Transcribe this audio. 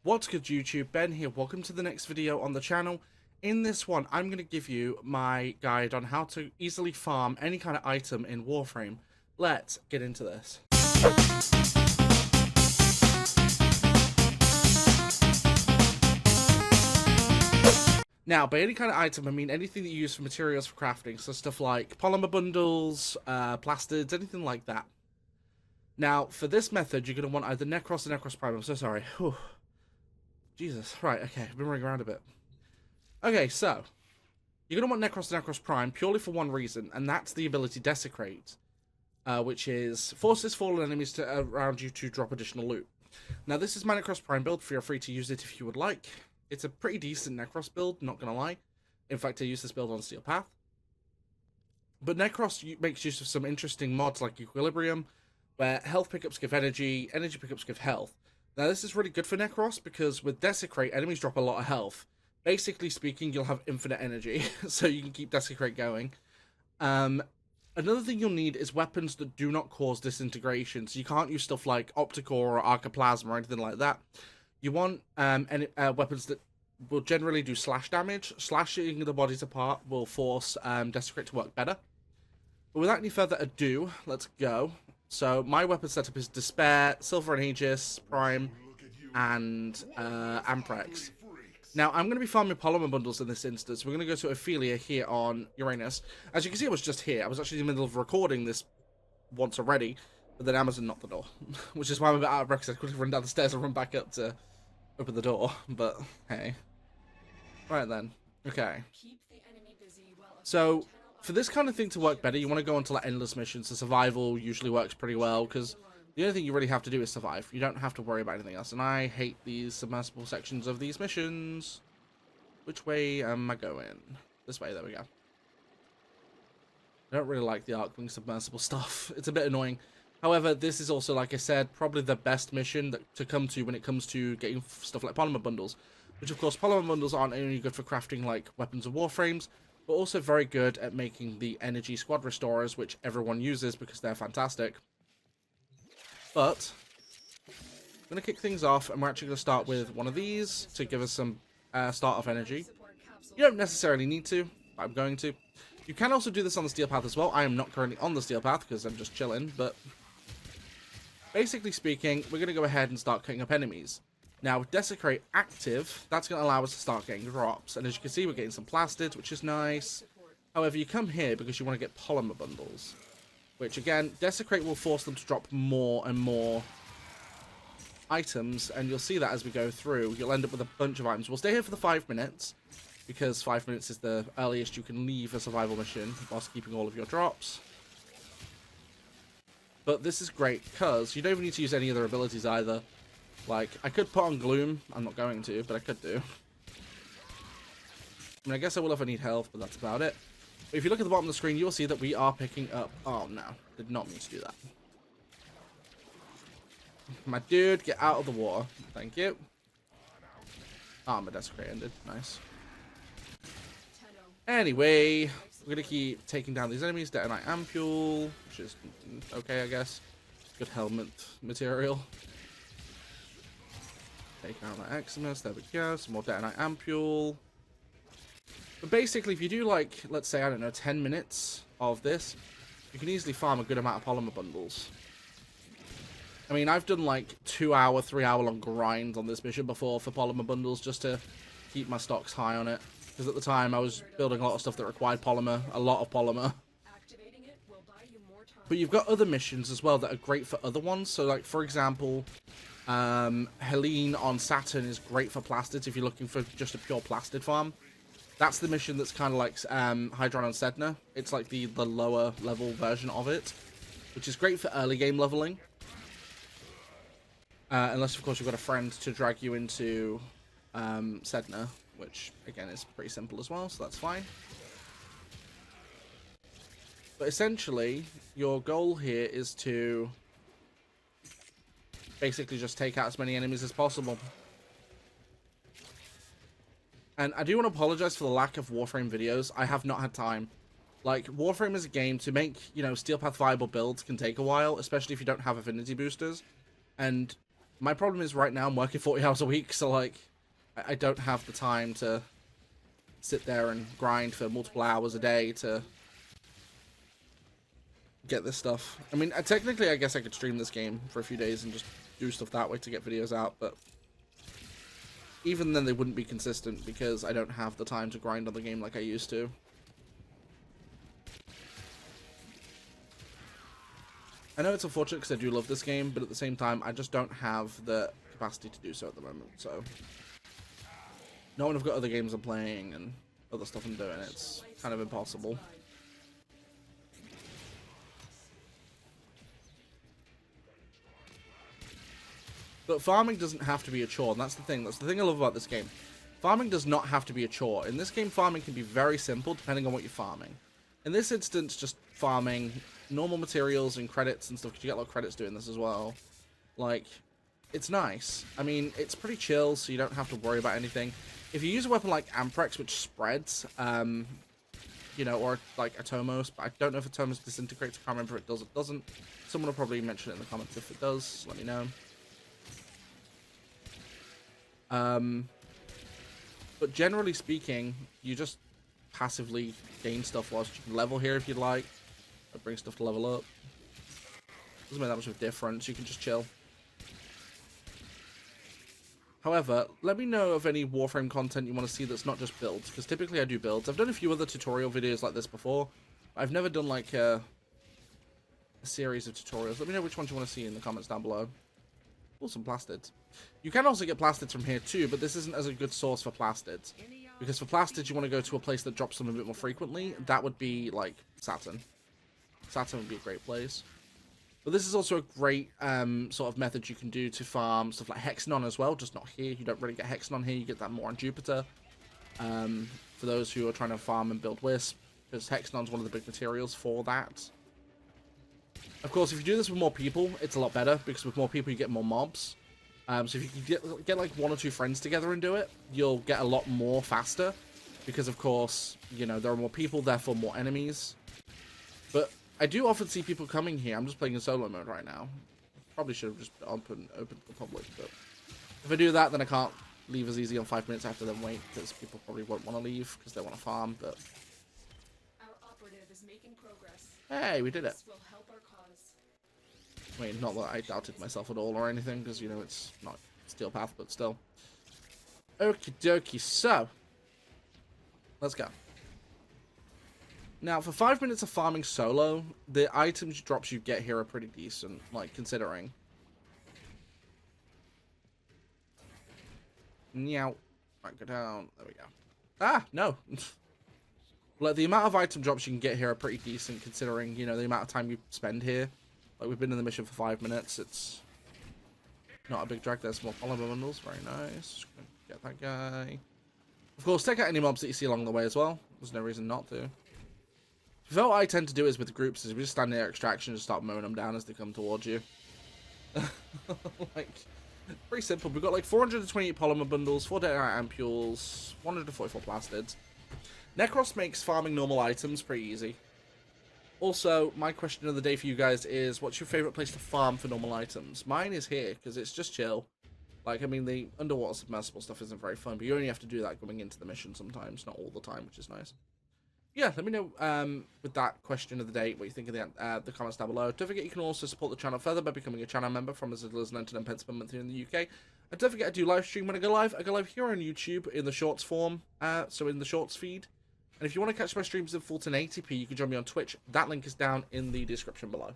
What's good YouTube, Ben here, welcome to the next video on the channel. In this one, I'm going to give you my guide on how to easily farm any kind of item in Warframe. Let's get into this. Now, by any kind of item, I mean anything that you use for materials for crafting, so stuff like Polymer Bundles, plastids, anything like that. Now, for this method, you're going to want either Necros or Necros Prime. I'm so sorry. Whew. Jesus. Right, okay. I've been running around a bit. Okay, so you're going to want Necros and Necros Prime purely for one reason, and that's the ability Desecrate, which is forces fallen enemies around you to drop additional loot. Now, this is my Necros Prime build. Feel free to use it if you would like. It's a pretty decent Necros build, not going to lie. In fact, I use this build on Steel Path. But Necros makes use of some interesting mods like Equilibrium, where health pickups give energy, energy pickups give health. Now, this is really good for Necros because with Desecrate, enemies drop a lot of health. Basically speaking, you'll have infinite energy, so you can keep Desecrate going. Another thing you'll need is weapons that do not cause disintegration, so you can't use stuff like Opticore or Arcoplasma or anything like that. You want weapons that will generally do slash damage. Slashing the bodies apart will force Desecrate to work better. But without any further ado, let's go. So my weapon setup is Despair, Silver and Aegis, Prime, and Amprex. Now, I'm going to be farming Polymer Bundles in this instance. We're going to go to Ophelia here on Uranus. As you can see, I was just here. I was actually in the middle of recording this once already, but then Amazon knocked the door, which is why I'm a bit out of breath, because I couldn't run down the stairs and run back up to open the door, but hey. Right then. Okay. So, for this kind of thing to work better, you want to go on to like endless missions. The survival usually works pretty well, because the only thing you really have to do is survive. You don't have to worry about anything else. And I hate these submersible sections of these missions. Which way am I going? This way, there we go. I don't really like the Arcwing submersible stuff. It's a bit annoying. However, this is also, like I said, probably the best mission to come to when it comes to getting stuff like Polymer Bundles. Which, of course, Polymer Bundles aren't only good for crafting like weapons and warframes, but also very good at making the energy squad restorers, which everyone uses because they're fantastic. But I'm going to kick things off, and we're actually going to start with one of these to give us some start-off energy. You don't necessarily need to, but I'm going to. You can also do this on the Steel Path as well. I am not currently on the Steel Path because I'm just chilling, but basically speaking, we're going to go ahead and start cutting up enemies. Now, with Desecrate active, that's going to allow us to start getting drops. And as you can see, we're getting some plastids, which is nice. However, you come here because you want to get Polymer Bundles, which, again, Desecrate will force them to drop more and more items, and you'll see that as we go through. You'll end up with a bunch of items. We'll stay here for the 5 minutes, because 5 minutes is the earliest you can leave a survival mission whilst keeping all of your drops. But this is great, because you don't even need to use any other abilities either. Like, I could put on Gloom. I'm not going to, but I could do. I mean, I guess I will if I need health, but that's about it. But if you look at the bottom of the screen, you'll see that we are picking up... Oh, no. Did not mean to do that. My dude, get out of the water. Thank you. Ah, my Desecrate ended. Nice. Anyway, we're going to keep taking down these enemies. Detonite Ampule, which is okay, I guess. Good helmet material. Taking out that Eximus. There we go. Some more Detonite Ampule. But basically, if you do, like, let's say, I don't know, 10 minutes of this, you can easily farm a good amount of Polymer Bundles. I mean, I've done, like, 2-hour, 3-hour-long grinds on this mission before for Polymer Bundles just to keep my stocks high on it. Because at the time, I was building a lot of stuff that required polymer, a lot of polymer. But you've got other missions as well that are great for other ones. So, like, for example, Helene on Saturn is great for plastids if you're looking for just a pure plastid farm. That's the mission that's kind of like Hydron on Sedna. It's like the lower level version of it, which is great for early game leveling. Unless, of course, you've got a friend to drag you into Sedna, which, again, is pretty simple as well, so that's fine. But essentially, your goal here is to basically just take out as many enemies as possible. And I do want to apologize for the lack of Warframe videos. I have not had time. Like, Warframe is a game to make, you know, Steel Path viable builds can take a while, especially if you don't have affinity boosters. And My problem is right now I'm working 40 hours a week, so like I don't have the time to sit there and grind for multiple hours a day to get this stuff. I mean, technically I guess I could stream this game for a few days and just do stuff that way to get videos out, but even then they wouldn't be consistent because I don't have the time to grind on the game like I used to. I know it's unfortunate because I do love this game, but at the same time, I just don't have the capacity to do so at the moment, so... Knowing I've got other games I'm playing and other stuff I'm doing, it's kind of impossible. But farming doesn't have to be a chore, and that's the thing. That's the thing I love about this game. Farming does not have to be a chore. In this game, farming can be very simple, depending on what you're farming. In this instance, just farming normal materials and credits and stuff, because you get a lot of credits doing this as well. Like, it's nice. I mean, it's pretty chill, so you don't have to worry about anything. If you use a weapon like Amprex, which spreads, you know, or like Atomos, but I don't know if Atomos disintegrates. I can't remember if it does or doesn't. Someone will probably mention it in the comments if it does. Let me know. But generally speaking, you just passively gain stuff whilst you can level here if you'd like. Or bring stuff to level up. Doesn't make that much of a difference, you can just chill. However, let me know of any Warframe content you want to see that's not just builds, because typically I do builds. I've done a few other tutorial videos like this before. I've never done like a series of tutorials. Let me know which ones you want to see in the comments down below. Oh, some plastids. You can also get plastids from here too, but this isn't as a good source for plastids. Because for plastids, you want to go to a place that drops them a bit more frequently. That would be like Saturn. Saturn would be a great place. But this is also a great sort of method you can do to farm stuff like Hexanon as well, just not here. You don't really get Hexanon here, you get that more on Jupiter. For those who are trying to farm and build Wisp, because Hexanon's one of the big materials for that. Of course, if you do this with more people, it's a lot better, because with more people you get more mobs. So if you can get like 1 or 2 friends together and do it, you'll get a lot more faster. Because of course, you know, there are more people, therefore more enemies. But I do often see people coming here. I'm just playing in solo mode right now. Probably should have just opened to the public, but if I do that, then I can't leave as easy on 5 minutes after them wait, because people probably won't want to leave because they want to farm. But our operative is making progress. Hey, we did it. This will help our cause. I mean, not that I doubted myself at all or anything, because you know it's not Steel Path, but still. Okie dokie. So let's go. Now, for 5 minutes of farming solo, the items drops you get here are pretty decent, like, considering. Meow. Right, go down. There we go. Ah, no. Like, the amount of item drops you can get here are pretty decent, considering, you know, the amount of time you spend here. Like, we've been in the mission for 5 minutes. It's not a big drag. There's more Polymer Bundles. Very nice. Get that guy. Of course, take out any mobs that you see along the way as well. There's no reason not to. So what I tend to do is with groups is we just stand near extraction and just start mowing them down as they come towards you. Like, pretty simple. We've got like 428 polymer bundles, 4 data ampules, 144 plastids. Necros makes farming normal items pretty easy. Also, my question of the day for you guys is, what's your favorite place to farm for normal items? Mine is here, because it's just chill. Like, I mean, the underwater submersible stuff isn't very fun, but you only have to do that going into the mission sometimes, not all the time, which is nice. Yeah, let me know with that question of the day what you think of the comments down below. Don't forget you can also support the channel further by becoming a channel member from as little as 99 pence per month here in the UK. And don't forget I do live stream when I go live. I go live here on YouTube in the shorts form, so in the shorts feed. And if you want to catch my streams in full 1080p, you can join me on Twitch. That link is down in the description below.